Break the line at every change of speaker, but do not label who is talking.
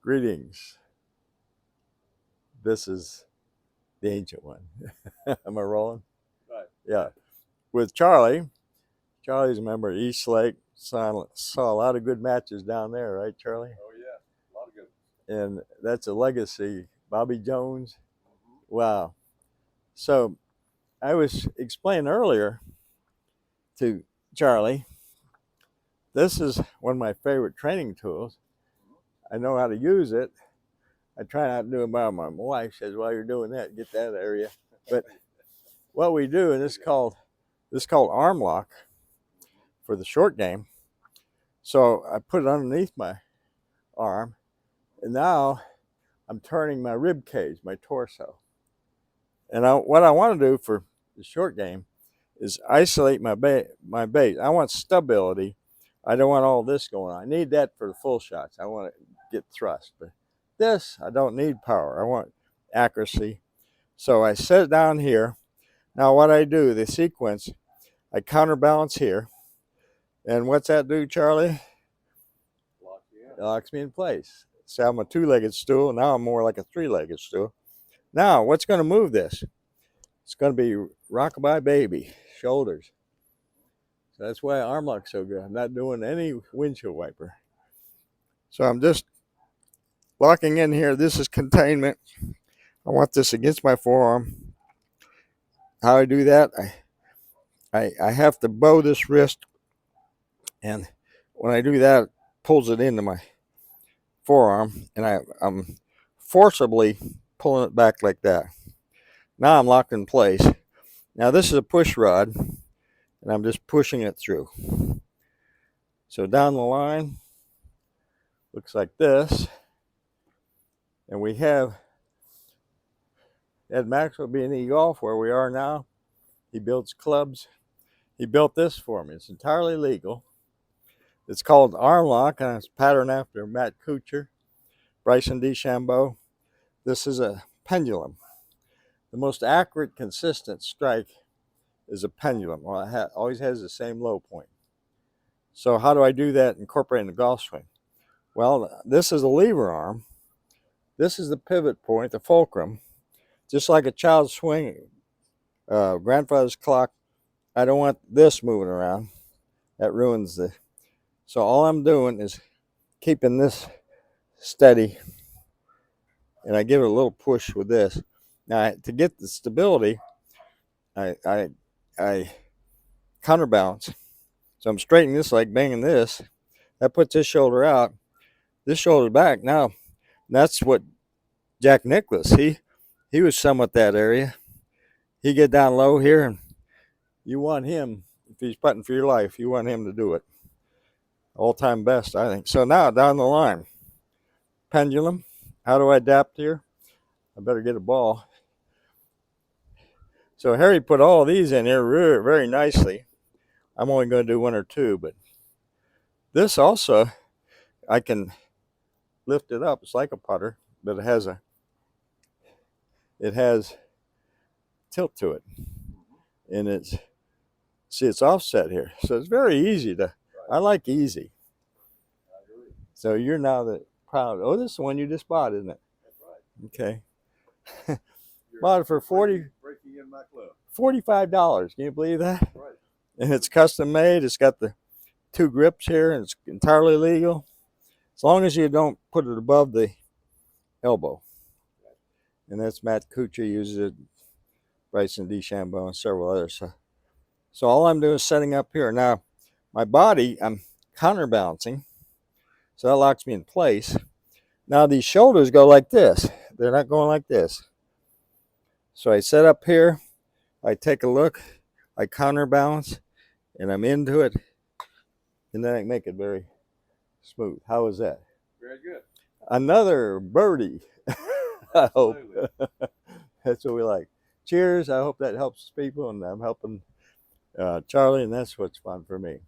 Greetings. This is the ancient one. Am I rolling?
Right.
Yeah. With Charlie. Charlie's a member of East Lake. Saw a lot of good matches down there, right, Charlie?
Oh, yeah. A lot of good.
And that's a legacy. Bobby Jones. Wow. So I was explaining earlier to Charlie, this is one of my favorite training tools. I know how to use it. I try not to do it by my wife says, while you're doing that, get that area. But what we do, and this is called Armlock for the short game. So I put it underneath my arm, and now I'm turning my rib cage, my torso. And what I want to do for the short game is isolate my base. I want stability. I don't want all this going on. I need that for the full shots. I want to get thrust. But this, I don't need power. I want accuracy. So I set it down here. Now what I do, the sequence, I counterbalance here. And what's that do, Charlie? It locks me in place. So I'm a two-legged stool. Now I'm more like a three-legged stool. Now, what's going to move this? It's going to be rockabye baby, shoulders. So that's why Armlock's so good. I'm not doing any windshield wiper. So I'm just locking in here. This is containment. I want this against my forearm. How I do that, I have to bow this wrist, and when I do that, it pulls it into my forearm, and I'm forcibly pulling it back like that. Now I'm locked in place. Now this is a push rod, and I'm just pushing it through. So down the line, looks like this. And we have Ed Maxwell B&E Golf, where we are now. He builds clubs. He built this for me. It's entirely legal. It's called Armlock, and it's patterned after Matt Kutcher, Bryson DeChambeau. This is a pendulum. The most accurate, consistent strike is a pendulum. Well, it always has the same low point. So how do I do that incorporating the golf swing? Well, this is a lever arm. This is the pivot point, the fulcrum. Just like a child's swing, grandfather's clock, I don't want this moving around. That ruins the... So all I'm doing is keeping this steady, and I give it a little push with this. Now, to get the stability, I counterbalance. So I'm straightening this leg, banging this. That puts this shoulder out, this shoulder back. Now, that's what Jack Nicklaus, he was somewhat that area. He get down low here, and you want him, if he's putting for your life, you want him to do it. All-time best, I think. So now, down the line, pendulum. How do I adapt here? I better get a ball. So Harry put all these in here very nicely. I'm only going to do one or two, but this also, I can lift it up. It's like a putter, but it has tilt to it, and it's offset here. So it's very easy to. I like easy. So you're now proud. Oh, this is the one you just bought, isn't it?
That's right.
Okay. Bought it for $45. Can you believe that?
Right.
And it's custom made. It's got the two grips here, and it's entirely legal, as long as you don't put it above the elbow. And that's Matt Kutcher uses it, Bryson DeChambeau, and several others. So all I'm doing is setting up here. Now, my body, I'm counterbalancing, so that locks me in place. Now these shoulders go like this. They're not going like this. So I set up here, I take a look, I counterbalance, and I'm into it, and then I make it very smooth. How is that?
Very good.
Another birdie. I hope. That's what we like. Cheers. I hope that helps people, and I'm helping Charlie, and that's what's fun for me.